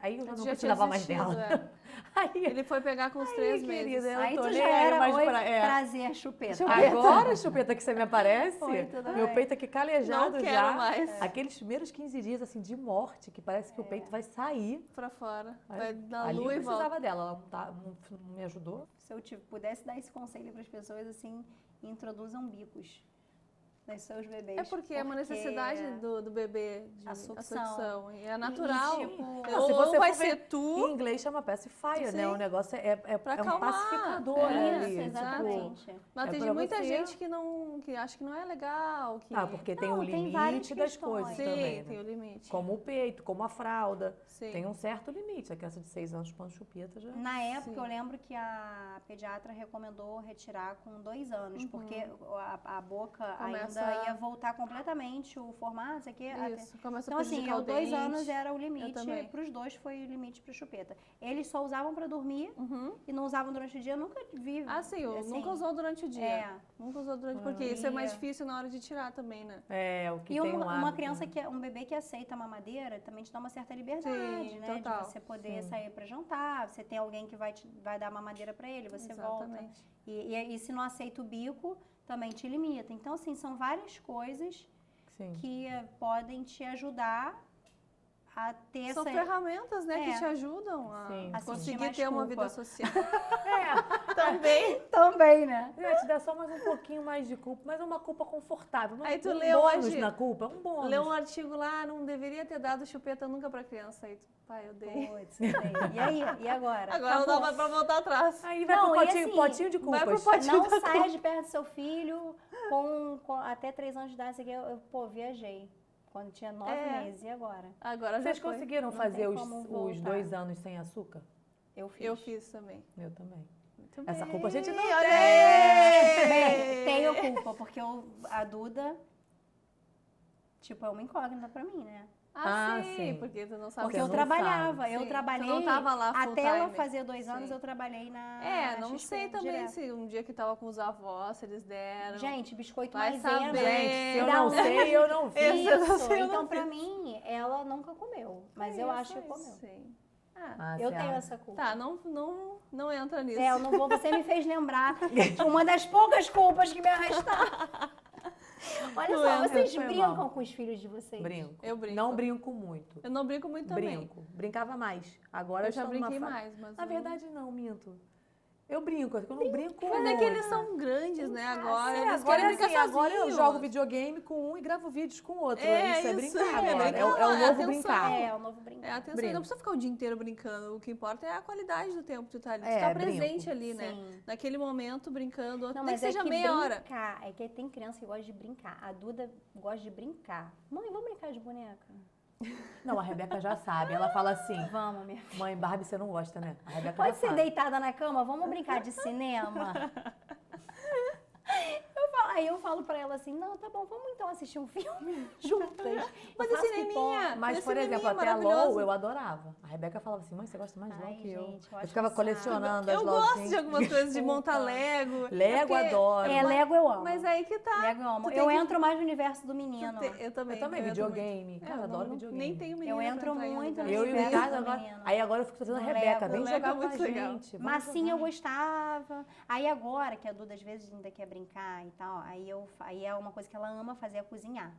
Ele não já tinha precisava mais desistido, dela. é. Aí, Ele foi pegar com uns 3 meses. querida, eu Aí tô tu nem já aí era, mais oi, pra... prazer, chupeta. Agora, chupeta, que você me aparece, Oi, tudo meu bem? peito aqui calejado Não quero já. mais. Aqueles primeiros 15 dias, assim, de morte, que parece que o peito vai sair. Pra fora. Aí, Vai na ali eu lua e volta. precisava dela, ela não me ajudou. Se eu pudesse dar esse conselho para as pessoas, assim, introduzam bicos nos seus bebês. É porque é uma necessidade do bebê de A a sucção. sucção. E é natural. tipo, Não, se ou você vai for ver, ser tu, Em inglês chama pacifier, né? Sim. O negócio é Pra um acalmar. pacificador É, ali. Isso, tipo, exatamente. mas É tem pra muita você- gente que acha que não é legal. Que... porque tem Não, o tem várias limite das questões. coisas Sim, também, tem né? o limite. Como o peito, como a fralda. Sim. Tem um certo limite. A criança de 6 anos chupando chupeta já... Na época, Sim. eu lembro que a pediatra recomendou retirar com 2 anos, porque a boca Começa ainda a- ia voltar completamente o formato, isso aqui. Isso, começa Então, a assim, prejudicar o 2 dente. anos era o Eu limite, também. para os dois foi o limite para chupeta. Eles só usavam para dormir Uhum. e não usavam durante o dia, eu nunca vi. Ah, sim, nunca usou durante o dia. É. Nunca usou durante, porque isso é mais E- difícil na hora de tirar também, né? É, o que E tem um uma hábito, criança né? um bebê que aceita a mamadeira também te dá uma certa liberdade, Sim, né? total. De você poder sair para jantar, você tem alguém que vai dar mamadeira para ele, você volta. Exatamente. E se não aceita o bico, também te limita. Então, assim, são várias coisas Sim. que podem te ajudar a ter São essa... ferramentas, né, É. que te ajudam a Sim, sim. conseguir Mais ter uma culpa. vida social. É, Também. Também, né? te dá só mais um pouquinho mais de culpa, mas é uma culpa confortável. Aí tu um leu bônus hoje- na culpa, um bônus. Leu um artigo lá, não deveria ter dado chupeta nunca pra criança. Aí tu, pai, eu dei. Putz, e aí? E agora? Agora não Acabou. dá mais pra voltar atrás. Aí vai Não, pro e potinho, assim, potinho de vai pro culpas. potinho. Não da saia de perto do seu filho até 3 anos de idade. Isso aqui eu viajei. Quando tinha 9 É. meses. E agora? Agora Vocês já foi. conseguiram Não fazer tem os como voltar. 2 anos sem açúcar? Eu fiz. Eu fiz também. Eu também. Muito Essa bem. culpa a gente não Olha tem. aí! Bem, tenho culpa, porque a Duda, tipo, é uma incógnita pra mim, né? Ah, Ah, sim, sim. porque tu não sabe. Porque Você eu não trabalhava, sabe. eu Sim, tu trabalhei. não tava lá full até ela time. fazer 2 anos, Sim. eu trabalhei na. É, na não XP, sei também direto. se um dia que tava com os avós, se eles deram. Gente, biscoito Vai maisena. saber. Gente, se eu Dá não um- sei, eu não vi. Esse eu não Isso. sei, eu Então, não pra mim, ela nunca comeu. Mas eu acho que comeu. Sim. Ah, Ah, Eu você tenho acha? essa culpa. tá, não entra nisso. É, eu não vou. Você me fez lembrar de uma das poucas culpas que me arrastaram. Olha Não só, entra, vocês foi brincam mal. com os filhos de vocês? Brinco. Eu brinco. Não brinco muito. Eu não brinco muito também. Brinco. Brincava mais. Agora Eu já estou numa brinquei fase- mais, mas. Na não- verdade, não, minto. Eu brinco, eu não brinco Mas é que eles muito. são grandes, né? Agora. É, Eles agora, querem brincar assim, agora eu sozinhos. jogo videogame com um e gravo vídeos com o outro. É, isso é isso, brincar é agora. brincar, É o é novo atenção. brincar. É, o novo brincar. É, atenção, Brinco. não precisa ficar o dia inteiro brincando. O que importa é a qualidade do tempo que tu tá ali. Tu É, tá brinco. presente ali, né? Sim. Naquele momento, brincando. Não, Nem mas que seja é que meia hora. brincar, é que tem criança que gosta de brincar. A Duda gosta de brincar. Mãe, vamos brincar de boneca? Não, a Rebeca já sabe. Ela fala assim, Vamos, minha filha. mãe, Barbie, você não gosta, né? A Rebeca Pode já ser sabe. deitada na cama? Vamos brincar de cinema? Aí eu falo pra ela assim, não, tá bom, vamos então assistir um filme juntas. Mas Eu o faço cineminha, pipoca. Mas, esse por exemplo, cineminha até a maravilhoso. LOL eu adorava. A Rebeca falava assim, mãe, você gosta mais de LOL Ai, que eu. gente, eu Eu acho ficava um colecionando as Eu gosto LOLzinhas. de algumas coisas de montar Desculpa. Lego. Lego porque- adoro. É, Lego eu amo. Mas aí que tá. Lego eu amo. Tu tem Eu que- entro mais no universo do menino. Eu também. Eu também, entro videogame. muito. Cara, eu adoro não- videogame. Nem tenho menino Eu pra entro entrar em muito lugar. no Eu e o universo Ricardo do agora. menino. Aí agora eu fico trazendo a No Rebeca. Lego. Vem O jogar Lego é com a muito legal. gente. vamos Massinha eu jogar. gostava. Aí agora, que a Duda às vezes ainda quer brincar e tal, aí é uma coisa que ela ama fazer, é cozinhar.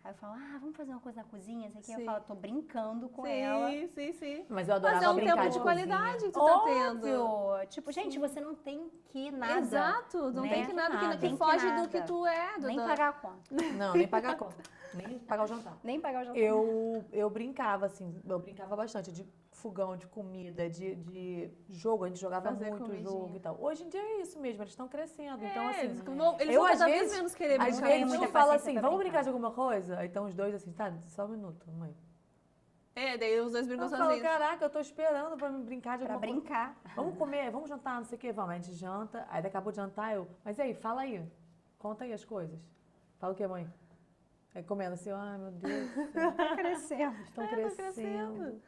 Aí eu falo, vamos fazer uma coisa na cozinha? Isso aqui eu Sim. falo, tô brincando com ela. Sim. Mas eu adorava Mas é um brincar tempo de de cozinha. qualidade que tu tá tendo. Óbvio. Tipo, gente, você não tem que nada. Exato, não né? tem que nada que Tem que foge nada. do que tu é. Nem da- pagar a conta. Não, nem pagar a conta. Nem pagar o jantar. Nem pagar o jantar. Eu brincava, assim, eu brincava bastante de fogão, de comida, de jogo, a gente jogava Fazer muito comidinha. jogo e tal. Hoje em dia é isso mesmo, eles estão crescendo. Então, É, assim, eles vão eu, cada às vez vezes- menos querer às brincar. vezes muita eu falo paciência assim, pra vamos brincar. brincar de alguma coisa? Aí estão os dois assim, tá, só um minuto, mãe. É, daí os dois brincam Eu falo, sozinhos. caraca, eu tô esperando pra me brincar de Pra alguma coisa. brincar. Vamos comer, vamos jantar, não sei o que, vamos. A gente janta, aí acabou de jantar, mas e aí, fala aí, conta aí as coisas. Fala o que, mãe? Aí comendo assim, ai meu Deus, do céu, Tá crescendo. estão Tá crescendo.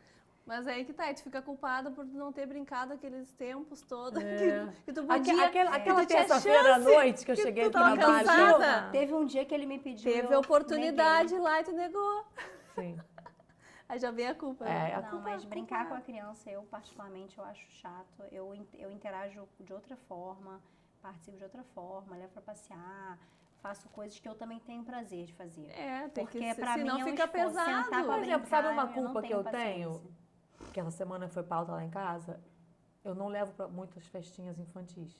Mas aí que tá, tu fica culpada por não ter brincado aqueles tempos todos. É. Que tu podia. Aquela tu tinha terça-feira à chance, noite que eu que cheguei tu aqui tava na Baixa. cansada. Teve um dia que ele me pediu. Teve eu oportunidade neguei. lá e tu negou. Sim. Aí já vem a culpa. né? É, a Não, culpa, mas a brincar culpa com a criança, eu particularmente, eu acho chato. Eu interajo de outra forma, participo de outra forma, levo pra passear, faço coisas que eu também tenho prazer de fazer. É, tem Porque que ser, pra mim senão é um fica esforço. pesado. Sentar pra Por exemplo, sabe uma brincar, eu não culpa que tenho eu tenho? paciência. Que essa semana foi pauta lá em casa. Eu não levo pra muitas festinhas infantis.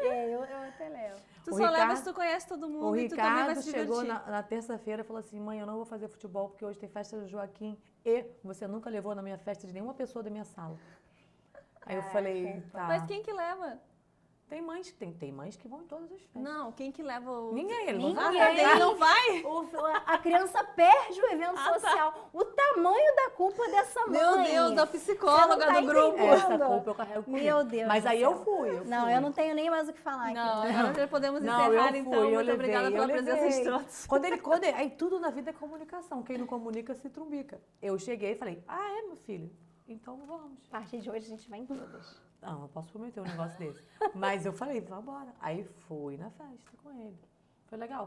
Eu até levo. Tu O só leva Ricardo- se tu conhece todo mundo O e tu também vai Ricardo se chegou divertir. na terça-feira e falou assim, mãe, eu não vou fazer futebol porque hoje tem festa do Joaquim e você nunca levou na minha festa de nenhuma pessoa da minha sala. Aí eu falei, tá. Mas quem que leva? Tem mães que vão em todas as festas. Não, quem que leva o... Ninguém, ele não Ninguém. vai. Ah, ele não vai? A criança perde o evento social. O tamanho da culpa dessa mãe. Meu Deus, da psicóloga Você não tá do grupo. entendendo. Essa culpa eu carrego comigo. Meu Deus Mas do aí céu. eu fui. Não, eu não tenho nem mais o que falar aqui. Não, agora já podemos Não, encerrar eu então. fui, eu Muito levei, obrigada pela eu presença levei. de todos. Aí tudo na vida é comunicação. Quem não comunica se trumbica. Eu cheguei e falei, meu filho, então vamos. A partir de hoje a gente vai em todas. Não, não posso prometer um negócio desse. Mas eu falei, vamos embora. Aí fui na festa com ele. Foi legal.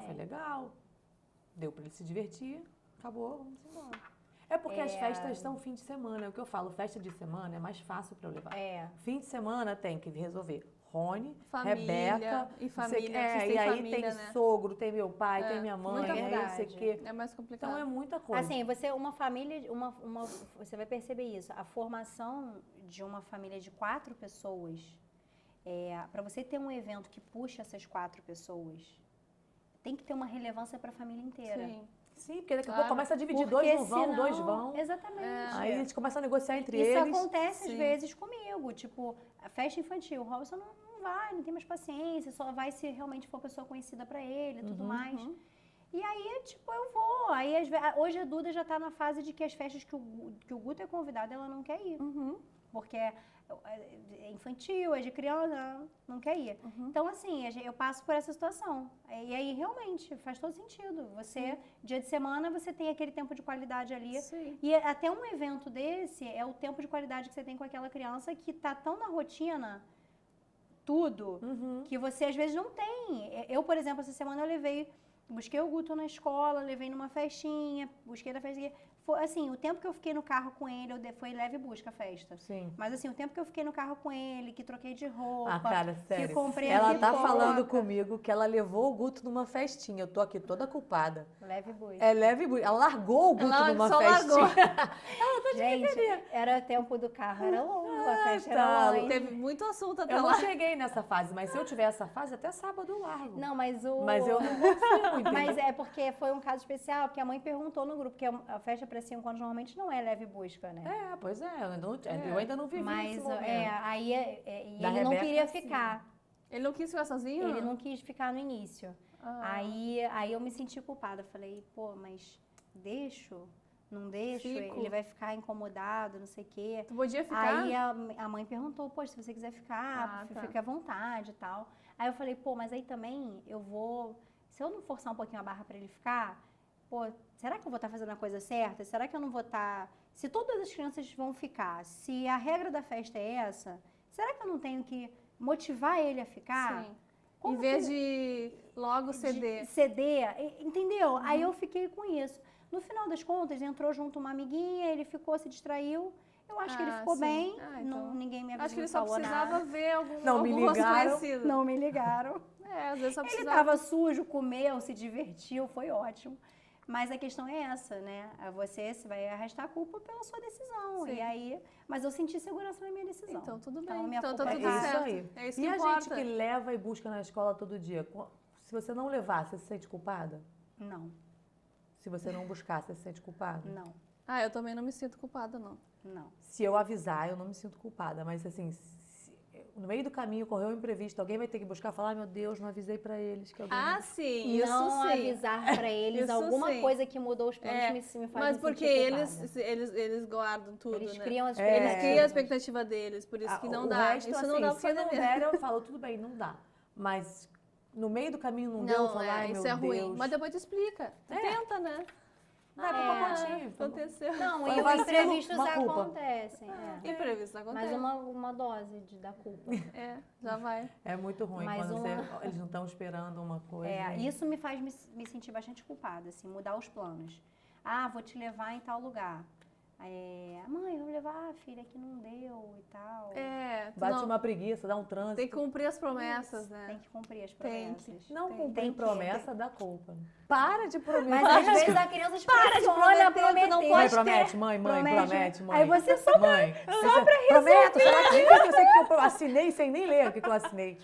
Deu pra ele se divertir, acabou, vamos embora. É porque as festas são fim de semana, é o que eu falo, festa de semana é mais fácil pra eu levar. Fim de semana tem que resolver Rony, Família, Rebeca, e família, vocês e têm aí família, tem né? sogro, tem meu pai, tem minha mãe, muita aí não sei o verdade. quê. É mais complicado. Então é muita coisa. Assim, uma família, você vai perceber isso. A formação de uma família de 4 pessoas, para você ter um evento que puxa essas 4 pessoas, tem que ter uma relevância para a família inteira. Sim. Sim, porque daqui a Claro. pouco começa a dividir, Porque dois não vão, senão- dois vão. Exatamente. Aí a gente começa a negociar entre Isso eles. acontece às Sim. vezes comigo, tipo, a festa infantil, o Robson não vai, não tem mais paciência, só vai se realmente for pessoa conhecida pra ele e tudo mais. E aí, tipo, eu vou. Aí, hoje a Duda já tá na fase de que as festas que o Guto é convidado, ela não quer ir. Porque é infantil, é de criança, não quer ir. Então, assim, eu passo por essa situação. E aí, realmente, faz todo sentido. Você, dia de semana, você tem aquele tempo de qualidade ali. Sim. E até um evento desse é o tempo de qualidade que você tem com aquela criança que tá tão na rotina, tudo, que você às vezes não tem. Eu, por exemplo, essa semana eu busquei o Guto na escola, levei numa festinha, busquei da festinha. Foi, assim, o tempo que eu fiquei no carro com ele, foi leve e busca a festa. Sim. Mas assim, o tempo que eu fiquei no carro com ele, que troquei de roupa, Ah, cara, sério. que comprei Ela a tá pipoca, falando comigo que ela levou o Guto numa festinha. Eu tô aqui toda culpada. leve e busca. É leve e ela largou o Guto Ela numa só festinha. Gente, era tempo do carro, era longo, a festa tá. era longe. Teve muito assunto até Eu lá. não cheguei nessa fase, mas se eu tiver essa fase, até sábado eu largo. Não, mas o... Mas eu não consigo, entendeu? Mas é porque foi um caso especial, porque a mãe perguntou no grupo, porque a festa para 5 anos normalmente não é leve busca, né? Pois é, eu ainda não vivi Mas esse momento. aí e Da ele não Rebeca, queria sim. ficar. Ele não quis ficar sozinho? Ele não quis ficar no início. Ah. Aí eu me senti culpada. Falei, pô, mas deixo? Não deixo? Fico. Ele vai ficar incomodado, não sei o quê. Tu podia ficar? Aí a mãe perguntou, poxa, se você quiser ficar, tá. fica à vontade e tal. Aí eu falei, pô, mas aí também eu vou... Se eu não forçar um pouquinho a barra pra ele ficar, pô, será que eu vou estar fazendo a coisa certa? Será que eu não vou estar... Se todas as crianças vão ficar, se a regra da festa é essa, será que eu não tenho que motivar ele a ficar? Sim. Como Em vez de logo ceder. Ceder, entendeu? Aí eu fiquei com isso. No final das contas, entrou junto uma amiguinha, ele ficou, se distraiu. Eu acho que ele ficou sim. bem, Então, ninguém me avisou, acho que ele só falou precisava nada. ver algum Não me rosto ligaram. conhecido. Não me ligaram. Às vezes só Ele precisava. estava sujo, comeu, se divertiu, foi ótimo. Mas a questão é essa, né? Você vai arrastar a culpa pela sua decisão. Sim. E aí, mas eu senti segurança na minha decisão. Então, tudo Então, bem. minha Então, tá culpa tudo é certo. aí. É isso que E a importa. gente que leva e busca na escola todo dia, se você não levar, você se sente culpada? Não, Se você não buscar, você se sente culpada? não, Ah, eu também não me sinto culpada, não. não. Se eu avisar, eu não me sinto culpada, mas assim, no meio do caminho ocorreu um imprevisto, alguém vai ter que buscar falar, meu Deus, não avisei pra eles que alguém... Ah, sim, isso não sim. avisar pra eles Isso alguma sim. coisa que mudou os planos É, me faz Mas me porque sentir culpada. eles guardam tudo, Eles né? criam as Eles expectativas. criam a expectativa deles, por isso que não o dá. resto, Isso assim, não dá pra se fazer não mesmo. der, eu falo, tudo bem, não dá. Mas no meio do caminho não deu, eu falo, ai, isso meu é ruim. Deus. Mas depois tu explica. Tu tenta, né? Vai pro pacotinho. Aconteceu. Não, Foi e um os vacilo, imprevistos uma culpa. acontecem. Imprevisto acontece. Mas uma dose da culpa. Já vai. É muito ruim Mais quando uma- eles não estão esperando uma coisa. Isso me faz me sentir bastante culpada, assim, mudar os planos. Ah, vou te levar em tal lugar. Mãe, vamos levar a filha que não deu e tal. Bate uma preguiça, dá um trânsito. Tem que cumprir as promessas, né? Tem que cumprir as Tem que. promessas. Não Tem cumprir que- promessa dá culpa. Para de prometer. Mas às vezes a criança te pressiona a prometer. não Mãe, pode promete, mãe, Promete. mãe. Aí você só Mãe, prometo, será que eu sei que eu assinei sem nem ler o que eu assinei.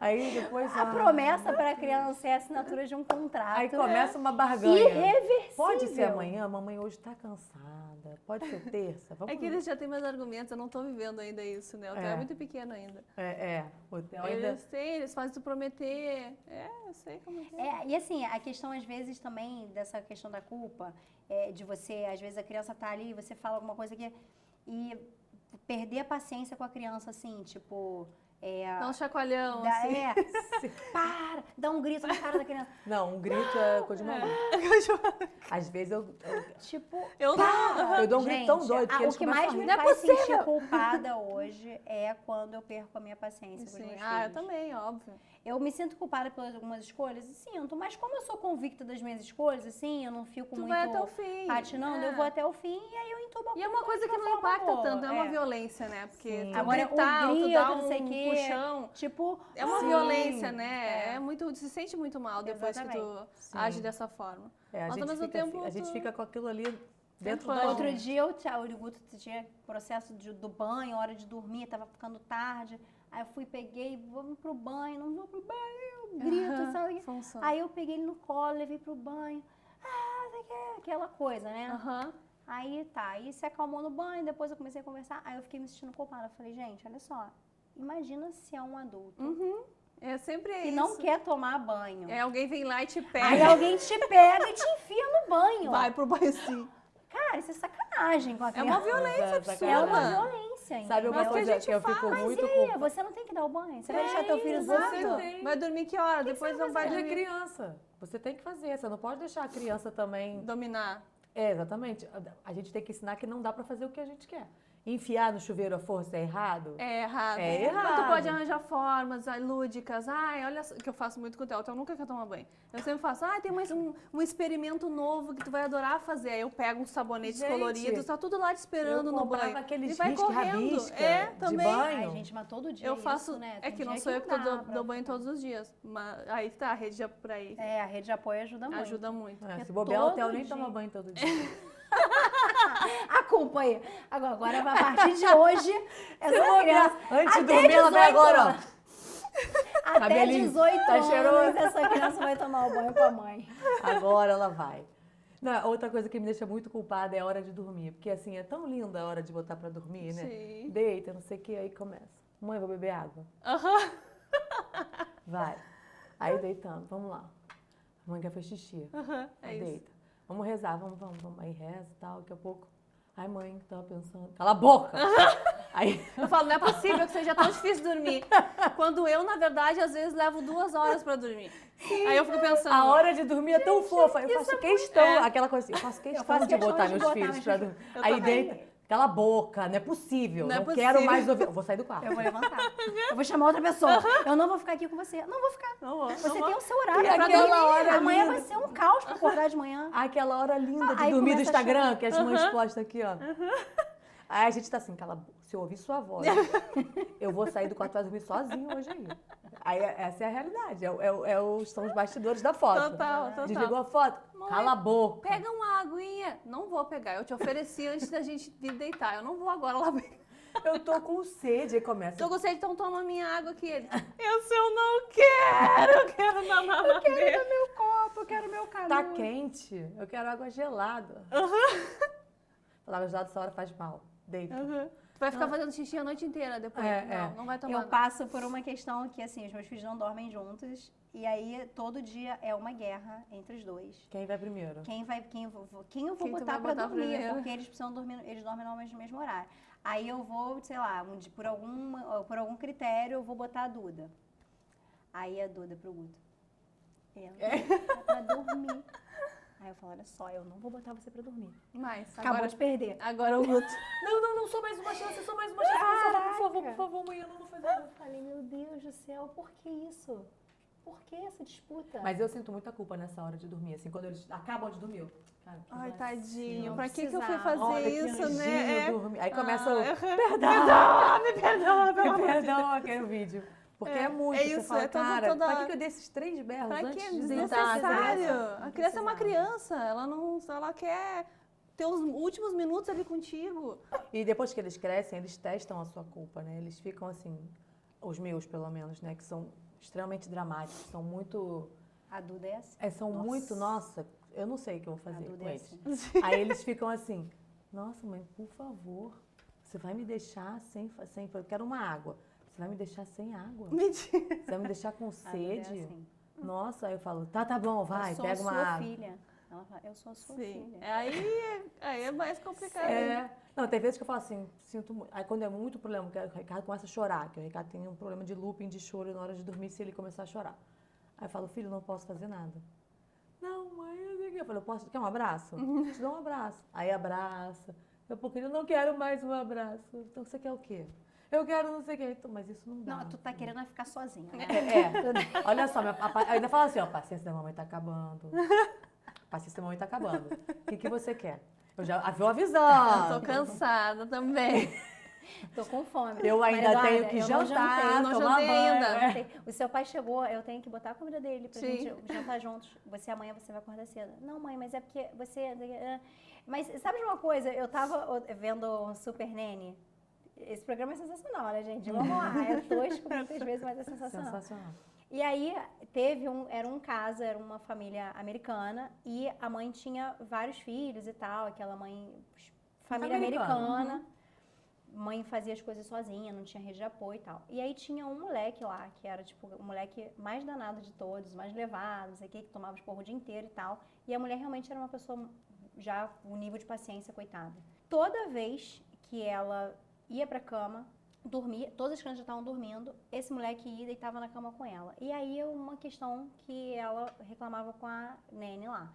Aí depois... A promessa para a criança é a assinatura de um contrato. Aí começa uma barganha. Irreversível. Pode ser amanhã, mamãe hoje tá cansada. Pode ser terça. Vamos É que eles já têm mais argumentos, eu não tô vivendo ainda isso, né? O Theo é muito pequeno ainda. O Theo ainda... Eles fazem tu prometer. Eu sei como é. E assim, a questão às vezes também dessa questão da culpa, de você, às vezes a criança tá ali, você fala alguma coisa e perder a paciência com a criança, assim, tipo... Dá um chacoalhão, assim. Para, dá um grito na cara da criança. Não, um grito é coisa de maluco. Às vezes eu Tipo, Eu eu dou um grito tão gente, doido que eles o que começam mais a me rir. Não é faz possível. sentir culpada hoje é quando eu perco a minha paciência com os meus Sim. filhos. Eu também, óbvio. Eu me sinto culpada pelas algumas escolhas e sinto, mas como eu sou convicta das minhas escolhas, assim, eu não fico Tu muito vai até o fim. patinando, eu vou até o fim e aí eu entubo a E é uma coisa que não impacta tanto, não é uma violência, né? Porque Sim. tu Agora, gritar, o tu grito, dá não sei um o quê, puxão. Tipo, É uma Sim. violência, né? Tu se sente muito mal depois que tu Exatamente. age dessa forma. A Mas gente ao mesmo fica, tempo, a gente tu- fica com aquilo ali dentro Fã. da outro gente. dia o Guto tinha processo do banho, hora de dormir, tava ficando tarde. Aí eu fui, peguei, vamos pro banho, não vou pro banho, eu grito, sabe? Funciona. Aí eu peguei ele no colo, levei pro banho. Sei que é, aquela coisa, né? Aham. Aí tá, aí se acalmou no banho, depois eu comecei a conversar, aí eu fiquei me sentindo culpada. Eu falei, gente, olha só, imagina se é um adulto É sempre que isso. não quer tomar banho. Alguém vem lá e te Aí pega. alguém te pega e te enfia no banho. Vai pro banho sim. Cara, isso é sacanagem com a É criança. uma violência É absurda. É uma sacanagem. violência, Sabe entendeu? uma Mas que a coisa gente que eu faz, fico Mas muito e aí, culpada? você não tem que dar o banho? Você vai deixar teu filho Exato. solto? Vai dormir que hora? Depois não vai Ele é dormir. criança. Você tem que fazer. Você não pode deixar a criança também... Dominar. Exatamente. A gente tem que ensinar que não dá pra fazer o que a gente quer. Enfiar no chuveiro à força é errado? É errado. É Mas tu errado. pode arranjar formas lúdicas. Ai, olha só, que eu faço muito com o Theo. O Theo nunca quer tomar banho. Eu sempre faço, tem mais um experimento novo que tu vai adorar fazer. Aí eu pego uns sabonetes Gente, coloridos, tá tudo lá te esperando eu no comprava banho. aqueles E vai correndo. risque-rabisca de também. banho. Ai, gente, mas todo dia Eu isso, faço. né? É Tem que não dia sou eu que dá dou pra- banho todos os dias. Mas aí tá, a rede já por aí. É, a rede de apoio ajuda muito. Ajuda muito. Se bobear, o Theo todo nem dia. toma banho todo dia. A culpa aí. Agora, a partir de hoje, essa criança... Antes de até dormir, ela vai 18 agora, ó. anos. Até Cabelinho, 18 tá anos, cheiroso. essa criança vai tomar o banho com a mãe. Agora ela vai. Não, outra coisa que me deixa muito culpada é a hora de dormir. Porque assim, é tão linda a hora de botar pra dormir, né? Sim. Deita, não sei o que, aí começa. Mãe, vou beber água. Aham. Vai. Aí deitando, vamos lá. A mãe quer fazer xixi. Aham. É Aí isso. deita. Vamos rezar, vamos. Aí reza e tal, daqui a pouco. Ai, mãe, tava pensando. Cala a boca! Aí, Eu falo, não é possível que seja tão difícil dormir. Quando eu, na verdade, às vezes levo 2 horas pra dormir. Aí eu fico pensando. a hora de dormir é tão fofa. Eu faço questão, aquela coisa assim, eu faço questão faço de questão botar de meus botar filhos meus pra filhos. dormir. Eu Aí também. deita, cala a boca, não é possível. Não é Não quero possível. mais ouvir. Eu vou sair do quarto. Eu vou levantar. Eu vou chamar outra pessoa. Eu não vou ficar aqui com você. Não vou ficar. Não vou, Você não tem vou. o seu horário E pra aquela dormir. hora Amanhã linda. vai ser um caos pra acordar de manhã. Aquela hora linda de Aí dormir do começa a Instagram, chorar. que as mães postam aqui, ó. Aí a gente tá assim, cala a boca. Se eu ouvir sua voz, eu vou sair do quarto pra dormir sozinho hoje aí. Aí essa é a realidade. São os bastidores da foto. Total, total. Desligou a foto? Mãe, Cala a boca. Pega uma aguinha. Não vou pegar. Eu te ofereci antes da gente vir deitar. Eu não vou agora lá pegar. Eu tô com sede. Aí começa. Tô com sede, então toma minha água aqui. Ele, eu não quero. Eu quero na mamadeira. Meu copo, eu quero meu canudo. Tá quente. Eu quero água gelada. Falava, gelado essa hora faz mal. Deita. Tu vai ficar fazendo xixi a noite inteira depois. Não vai tomar. Eu passo por uma questão que, assim, os meus filhos não dormem juntos. E aí, todo dia é uma guerra entre os dois. Quem vai primeiro? Quem eu vou Quem tu botar vai pra botar dormir, primeiro? porque eles precisam dormir, eles dormem normalmente no mesmo horário. Aí eu vou, sei lá, por algum critério, eu vou botar a Duda. Aí a Duda pro Guto. É pra dormir. Aí eu falo, olha só, eu não vou botar você pra dormir. Mas, Acabou de perder. agora o Guto. Não, só mais uma chance, por favor, mãe, eu não vou fazer nada. Eu falei, meu Deus do céu, por que isso? Por que essa disputa? Mas eu sinto muita culpa nessa hora de dormir, assim, quando eles acabam de dormir. Cara, que Ai, vacilo. tadinho. Não Pra que eu fui precisava. fazer Olha, que isso, anjinho né? dormir. Aí começa o... Me perdoa, pelo amor de Deus. Perdão, aquele vídeo. Porque é muito, é você isso, fala, é toda- cara, toda- pra que eu dei esses 3 berros Pra antes que? de deitar? Desnecessário. Criança? A criança é uma precisava. criança. Ela quer ter os últimos minutos ali contigo. E depois que eles crescem, eles testam a sua culpa, né? Eles ficam assim, os meus pelo menos, né? Que são extremamente dramáticos, são muito... A Duda é assim. São Nossa. muito, nossa, eu não sei o que eu vou A fazer Duda com é eles. assim. Aí eles ficam assim, nossa mãe, por favor, você vai me deixar sem, eu quero uma água. Você vai me deixar sem água? Mentira. Você vai me deixar com A Duda é sede? assim. Nossa, aí eu falo, tá bom, vai, eu sou pega a uma sua água. filha. Ela fala, eu sou a sua Sim. filha. Aí é mais complicado. É. Não, tem vezes que eu falo assim, sinto muito. Aí quando é muito problema, que o Ricardo começa a chorar, que o Ricardo tem um problema de looping de choro na hora de dormir se ele começar a chorar. Aí eu falo, filho, não posso fazer nada. Não, mãe, eu sei o que. Eu falo, posso, quer um abraço? Te dou um abraço. Aí abraça. Eu, porque eu não quero mais um abraço. Então você quer o quê? Eu quero não sei o quê. Então, mas isso não dá. Não, tu tá querendo ficar sozinha, né? Olha só, eu ainda falo assim, ó, a paciência da mamãe tá acabando. A paciência da mamãe tá acabando. O que você quer? Eu já vou avisando. Eu tô cansada também. Tô com fome. Eu ainda Maria tenho Eduarda, que eu não jantar, eu não tomar jantei banho. ainda. É. O seu pai chegou, eu tenho que botar a comida dele pra Sim. gente jantar juntos. Amanhã você vai acordar cedo. Não, mãe, mas é porque você... Mas sabe de uma coisa? Eu tava vendo o Super Nene. Esse programa é sensacional, né, gente? Vamos lá. É tosco muitas vezes, mas é sensacional. Sensacional. E aí, era um caso, era uma família americana e a mãe tinha vários filhos e tal, aquela mãe, família americana. Mãe fazia as coisas sozinha, não tinha rede de apoio e tal. E aí tinha um moleque lá, que era tipo o moleque mais danado de todos, mais levado, não sei o que tomava esporro o dia inteiro e tal. E a mulher realmente era uma pessoa já, um nível de paciência, coitada. Toda vez que ela ia pra cama, dormia, todas as crianças já estavam dormindo, esse moleque ia e deitava na cama com ela. E aí uma questão que ela reclamava com a Nene lá.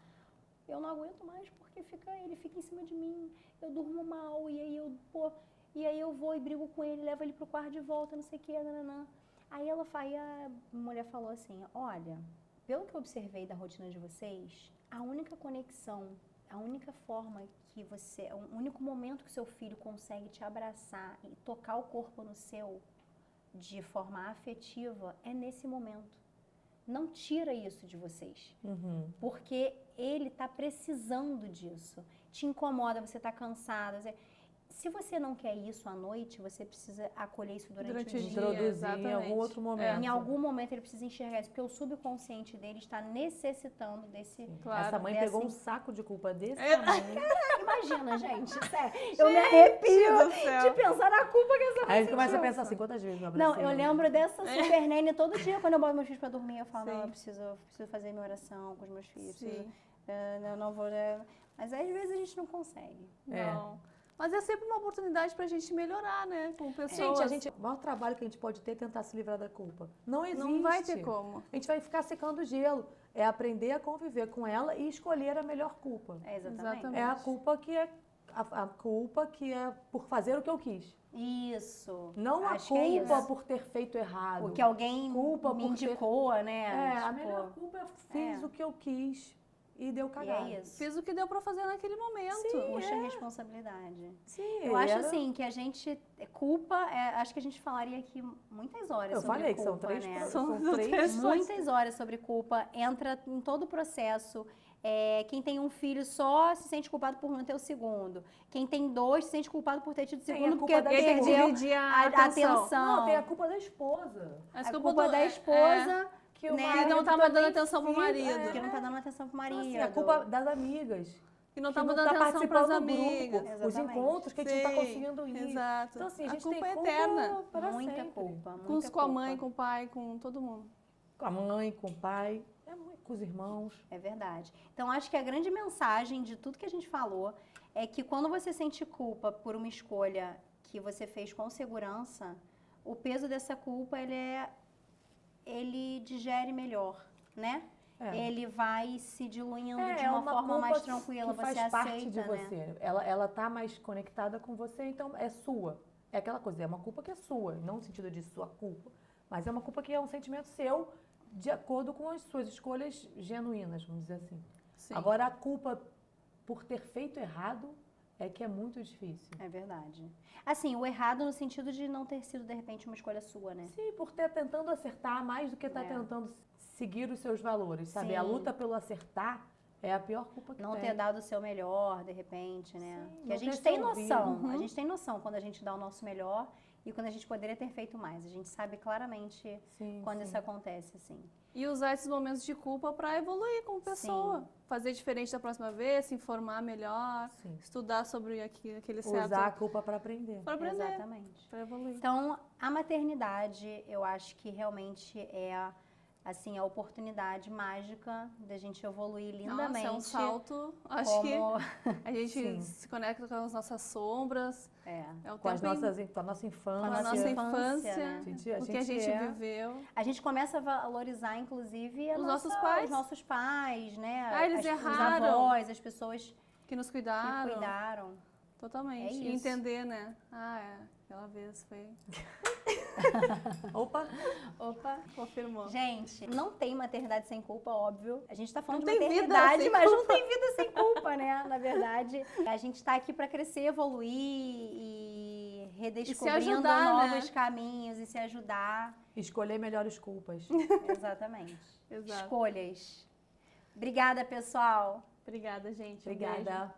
Eu não aguento mais porque ele fica em cima de mim, eu durmo mal, e aí eu vou e brigo com ele, levo ele pro quarto de volta, não sei o que, nananã. Aí a mulher falou assim, olha, pelo que eu observei da rotina de vocês, a única conexão, a única forma que o único momento que seu filho consegue te abraçar e tocar o corpo no seu de forma afetiva é nesse momento. Não tira isso de vocês, porque ele tá precisando disso. Te incomoda, você tá cansada. Se você não quer isso à noite, você precisa acolher isso durante o dia. Introduzir exatamente. em algum outro momento. Em algum momento ele precisa enxergar isso, porque o subconsciente dele está necessitando desse... Claro. Essa mãe é pegou assim. um saco de culpa desse tamanho. Imagina, gente, sério. Eu me arrepio do céu. de pensar na culpa que essa mãe Aí ele começa a sentiu. pensar assim, quantas vezes eu abracei? Não, eu lembro dessa Super Nene todo dia, quando eu boto meus filhos pra dormir, eu falo, Sim. não, eu preciso fazer minha oração com os meus filhos. Sim. Eu não vou... Mas às vezes a gente não consegue. Não. Mas é sempre uma oportunidade pra gente melhorar, né? Com pessoas. O maior trabalho que a gente pode ter é tentar se livrar da culpa. Não existe. Não vai ter como. A gente vai ficar secando o gelo. É aprender a conviver com ela e escolher a melhor culpa. Exatamente. É a culpa que é a culpa que é por fazer o que eu quis. Isso. Não Acho a que é culpa isso. por ter feito errado. Porque alguém Culpa me por ter- indicou, né? A Tipo, melhor culpa é fiz é. o que eu quis e deu e cagada. é isso. Fiz o que deu pra fazer naquele momento. Puxa a responsabilidade. Sim, Eu acho era- assim que a gente culpa, acho que a gente falaria aqui muitas horas Eu sobre falei que culpa, são três, né? são três. Muitas horas sobre culpa, entra em todo o processo. Quem tem um filho só se sente culpado por não ter o segundo. Quem tem 2 se sente culpado por ter tido o Tem a segundo culpa porque da Ele tem que perdeu dividir a a atenção. atenção. Não, tem a culpa da esposa. Mas A culpa culpa do- da esposa, Que o né? Que marido não tava dando também atenção pro fica, marido. que não tá dando atenção pro marido. Então, assim, a culpa das amigas. Que não que tava não dando tá atenção participando pras do amigas. grupo, os Exatamente. encontros que a gente não tá Sim, conseguindo ir. Exato. Então, assim, a A gente culpa tem é culpa eterna. para Muita sempre. culpa, muita Com a culpa. mãe, com o pai, com todo mundo. Com a mãe, com o pai, com os irmãos. É verdade. Então, acho que a grande mensagem de tudo que a gente falou é que quando você sente culpa por uma escolha que você fez com segurança, o peso dessa culpa, ele ele digere melhor, né? É. Ele vai se diluindo de É uma uma forma culpa mais tranquila, que faz você parte aceita, de né? você. Ela tá mais conectada com você, então é sua. É aquela coisa, é uma culpa que é sua, não no sentido de sua culpa, mas é uma culpa que é um sentimento seu de acordo com as suas escolhas genuínas, vamos dizer assim. Sim. Agora, a culpa por ter feito errado é que é muito difícil. É verdade. Assim, o errado no sentido de não ter sido, de repente, uma escolha sua, né? Sim, por estar tentando acertar mais do que estar É. tentando seguir os seus valores, sabe? A Sim. luta pelo acertar é a pior culpa que Não tem. ter dado o seu melhor, de repente, né? Sim, Que não a gente ter tem se ouvido. noção, a gente tem noção quando a gente dá o nosso melhor e quando a gente poderia ter feito mais. A gente sabe claramente Sim, quando sim. isso acontece, assim. E usar esses momentos de culpa para evoluir como pessoa. Sim. Fazer diferente da próxima vez, se informar melhor, Sim. estudar sobre aquele certo. Usar a culpa para aprender. Para aprender, Exatamente. para evoluir. Então, a maternidade, eu acho que realmente é assim a oportunidade mágica da gente evoluir lindamente. Nossa, é um salto. Acho que como a gente Sim. se conecta com as nossas sombras. é. É o Com, tempo com a nossa infância. com a nossa infância, infância, né? o que a gente é- viveu. A gente começa a valorizar, inclusive, Os nossos pais. os nossos pais, né? Ah, eles Os erraram. avós, as pessoas Que nos que cuidaram. cuidaram. Totalmente. É E isso. entender, né? Ah, aquela vez foi. Opa! Opa! Confirmou. Gente, não tem maternidade sem culpa, óbvio. A gente tá falando Não de tem vida maternidade, sem mas não culpa. tem vida sem culpa, né? Na verdade, a gente tá aqui pra crescer, evoluir e redescobrindo ajudar, novos né? caminhos e se ajudar. Escolher melhores culpas. Exatamente. Exato. Escolhas. Obrigada, pessoal. Obrigada, gente. Um beijo. Obrigada.